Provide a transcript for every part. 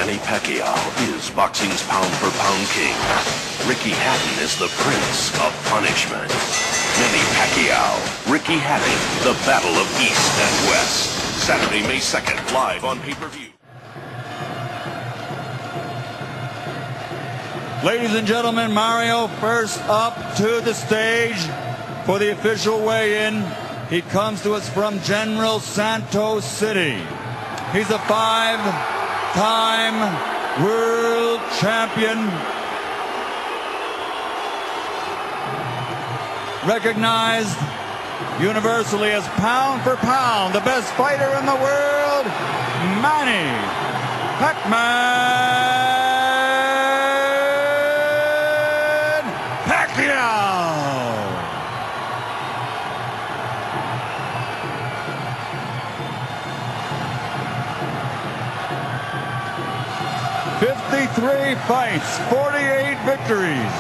Manny Pacquiao is boxing's pound-for-pound king. Ricky Hatton is the prince of punishment. Manny Pacquiao, Ricky Hatton, the battle of East and West. Saturday, May 2nd, live on pay-per-view. Ladies and gentlemen, Mario first up to the stage for the official weigh-in. He comes to us from General Santos City. He's a five-time world champion, recognized universally as pound for pound the best fighter in the world, Manny Pacquiao. 53 fights, 48 victories,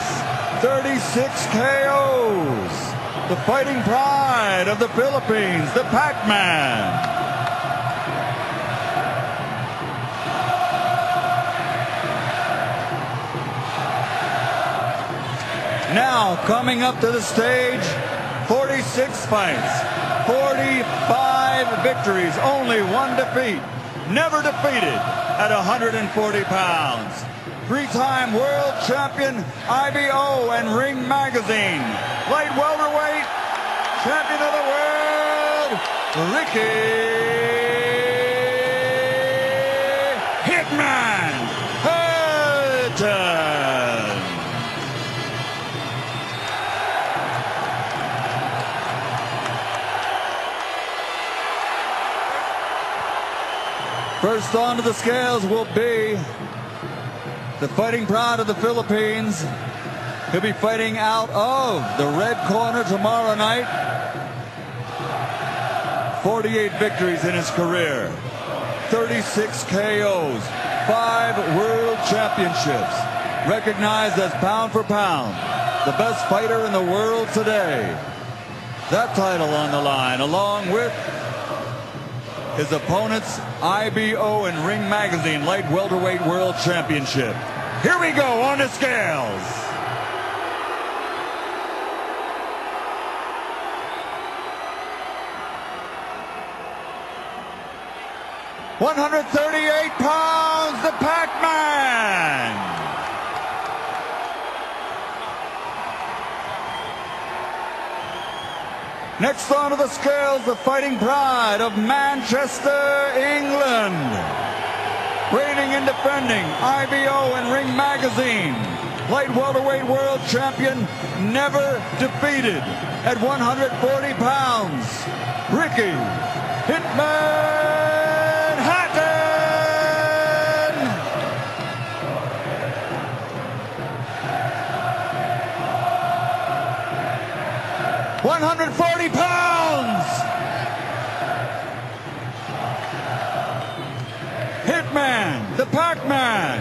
36 KOs. The fighting pride of the Philippines, the Pac-Man. Now coming up to the stage, 46 fights, 45 victories, only one defeat. Never defeated at 140 pounds. Three-time world champion, IBO and Ring Magazine. Light welterweight, champion of the world, Ricky Hitman Hatton. First onto the scales will be the fighting pride of the Philippines. He'll be fighting out of the red corner tomorrow night. 48 victories in his career, 36 KOs, 5 world championships, recognized as pound for pound, the best fighter in the world today. That title on the line, along with his opponent's IBO and Ring Magazine Light Welterweight World Championship. Here we go on the scales. 138 pounds, the Pac-Man. Next onto the scales, the fighting pride of Manchester, England. Reigning and defending IBO and Ring Magazine Light Welterweight World Champion, never defeated at 140 pounds, Ricky Hitman Hatton! $140 pounds! Hitman, the Pac-Man.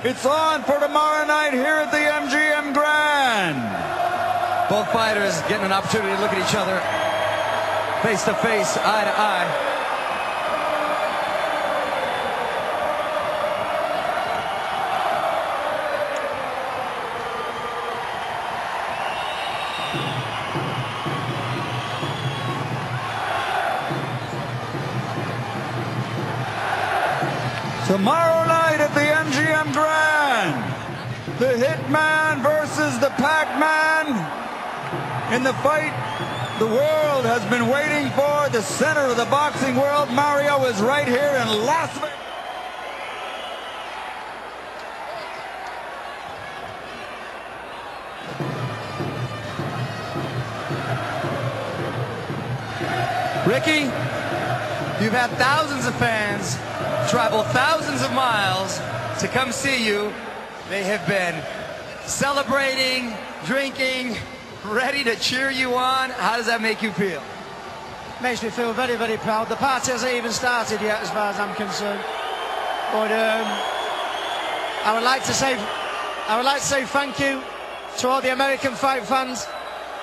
It's on for tomorrow night here at the MGM Grand. Both fighters getting an opportunity to look at each other face to face, eye to eye. Tomorrow night at the MGM Grand, the Hitman versus the Pac-Man in the fight the world has been waiting for, the center of the boxing world. Mario is right here in Las Vegas. Ricky, you've had thousands of fans travel thousands of miles to come see you. They have been celebrating, drinking, ready to cheer you on. How does that make you feel? Makes me feel very, very proud. The party hasn't even started yet, as far as I'm concerned. But I would like to say thank you to all the American fight fans.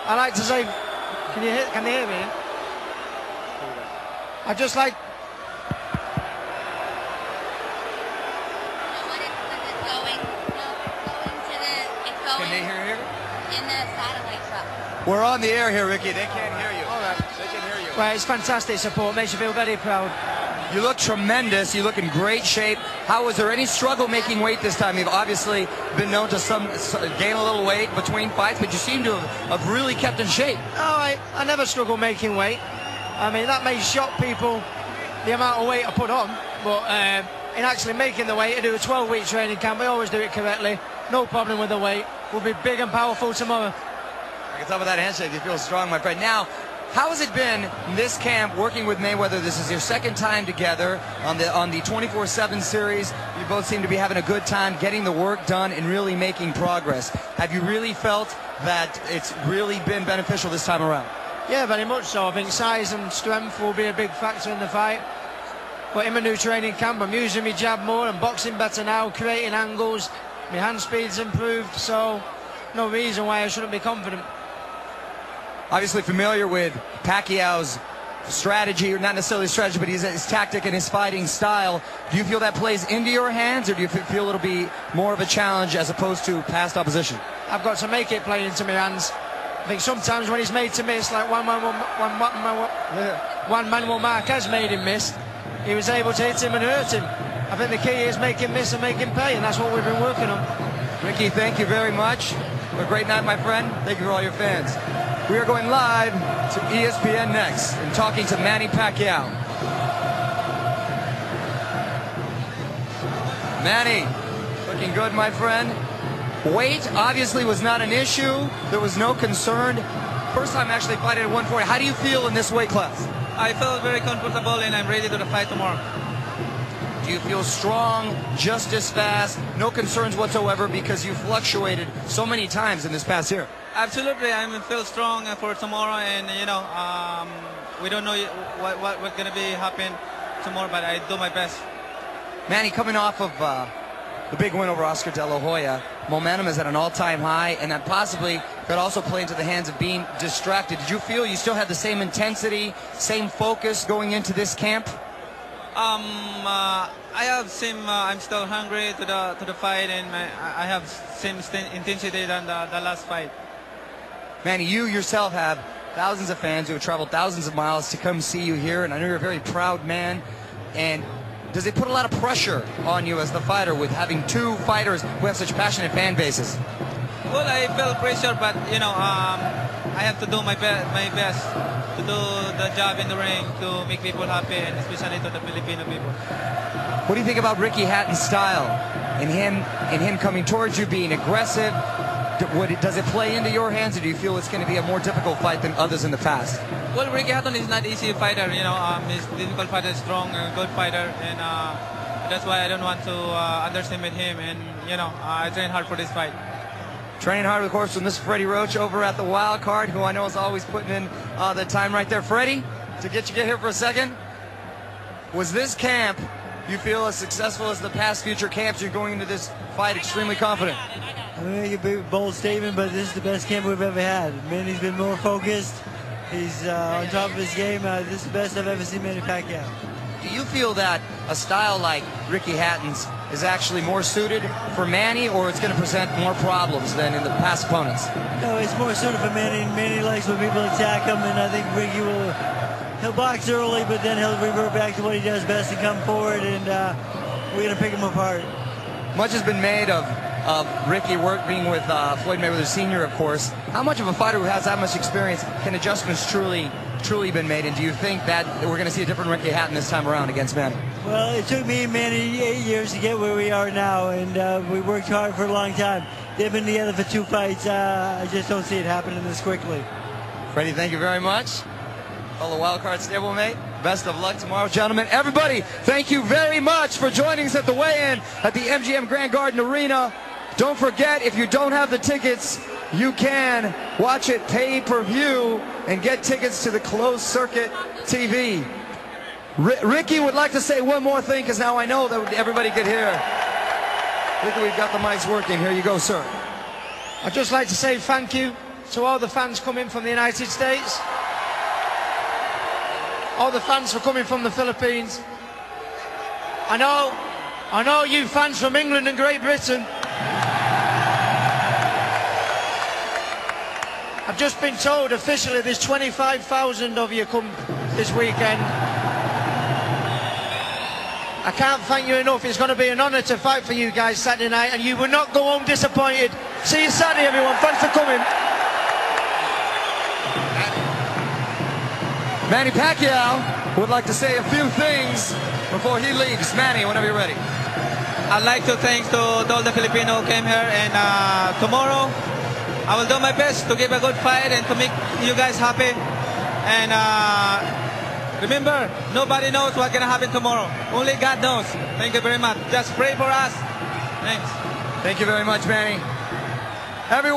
I'd like to say, can they hear me? Can they hear here? In the satellite truck. We're on the air here, Ricky. They can't hear you. All right. They can hear you. Well, it's fantastic support. Makes you feel very proud. You look tremendous. You look in great shape. How was there any struggle making weight this time? You've obviously been known to gain a little weight between fights, but you seem to have really kept in shape. Oh, I never struggle making weight. I mean, that may shock people, the amount of weight I put on, but in actually making the weight, I do a 12-week training camp. I always do it correctly. No problem with the weight. We'll be big and powerful tomorrow. I can tell by that handshake you feel strong, my friend. Now, how has it been in this camp working with Mayweather? This is your second time together on the 24/7 series. You both seem to be having a good time, getting the work done, and really making progress. Have you really felt that it's really been beneficial this time around? Yeah, very much so. I think size and strength will be a big factor in the fight. But in my new training camp, I'm using my jab more and boxing better now, creating angles. My hand speed's improved, so no reason why I shouldn't be confident. Obviously familiar with Pacquiao's strategy, or not necessarily strategy, but his tactic and his fighting style. Do you feel that plays into your hands, or do you feel it'll be more of a challenge as opposed to past opposition? I've got to make it play into my hands. I think sometimes when he's made to miss, like one Manuel Marquez made him miss, he was able to hit him and hurt him. I think the key is make him miss and make him pay, and that's what we've been working on. Ricky, thank you very much. Have a great night, my friend. Thank you for all your fans. We are going live to ESPN next and talking to Manny Pacquiao. Manny, looking good, my friend. Weight obviously was not an issue. There was no concern. First time actually fighting at 140. How do you feel in this weight class? I feel very comfortable and I'm ready to the fight tomorrow. Do you feel strong, just as fast, no concerns whatsoever because you fluctuated so many times in this past year? Absolutely, I feel strong for tomorrow, and you know, we don't know what's gonna be happen tomorrow, but I do my best. Manny, coming off of the big win over Oscar De La Hoya, momentum is at an all-time high, and that possibly could also play into the hands of being distracted. Did you feel you still had the same intensity, same focus going into this camp? I have same. I'm still hungry to the fight, and I have same intensity than the last fight. Manny, you yourself have thousands of fans who have traveled thousands of miles to come see you here, and I know you're a very proud man. And does it put a lot of pressure on you as the fighter with having two fighters who have such passionate fan bases? Well, I feel pressure, but you know, I have to do my best to do the job in the ring to make people happy, and especially to the Filipino people. What do you think about Ricky Hatton's style and him coming towards you, being aggressive? Does it play into your hands, or do you feel it's going to be a more difficult fight than others in the past? Well, Ricky Hatton is not easy fighter. You know, he's a difficult fighter, strong, good fighter, and that's why I don't want to underestimate him. And you know, I train hard for this fight. Training hard, of course, with Mr. Freddie Roach over at the Wild Card, who I know is always putting in the time right there. Freddie, to get here for a second, was this camp, you feel, as successful as the past future camps? You're going into this fight extremely confident. I'm going to make a big, bold statement, but this is the best camp we've ever had. Manny's been more focused. He's on top of his game. This is the best I've ever seen Manny Pacquiao. Do you feel that a style like Ricky Hatton's is actually more suited for Manny, or it's going to present more problems than in the past opponents? No, it's more suited for Manny. Manny likes when people attack him, and I think Ricky he'll box early, but then he'll revert back to what he does best and come forward, and we're going to pick him apart. Much has been made of Ricky working with Floyd Mayweather Sr., of course. How much of a fighter who has that much experience can adjustments truly been made? And do you think that we're going to see a different Ricky Hatton this time around against Manny? Well, it took me and Manny 8 years to get where we are now, and we worked hard for a long time. They've been together for 2 fights. I just don't see it happening this quickly. Freddie, thank you very much. Fellow wildcard stablemate, best of luck tomorrow, gentlemen. Everybody, thank you very much for joining us at the weigh-in at the MGM Grand Garden Arena. Don't forget, if you don't have the tickets, you can watch it pay-per-view and get tickets to the closed circuit TV. Ricky would like to say one more thing, because now I know that everybody could hear. Ricky, we've got the mics working. Here you go, sir. I'd just like to say thank you to all the fans coming from the United States, all the fans for coming from the Philippines. I know you fans from England and Great Britain. I've just been told officially there's 25,000 of you come this weekend. I can't thank you enough. It's going to be an honour to fight for you guys Saturday night, and you will not go home disappointed. See you Saturday, everyone. Thanks for coming. Manny Pacquiao would like to say a few things before he leaves. Manny, whenever you're ready. I'd like to thank to all the Filipino who came here, and tomorrow I will do my best to give a good fight and to make you guys happy. And remember, nobody knows what's gonna happen tomorrow. Only God knows. Thank you very much. Just pray for us. Thanks. Thank you very much, Manny. Everyone.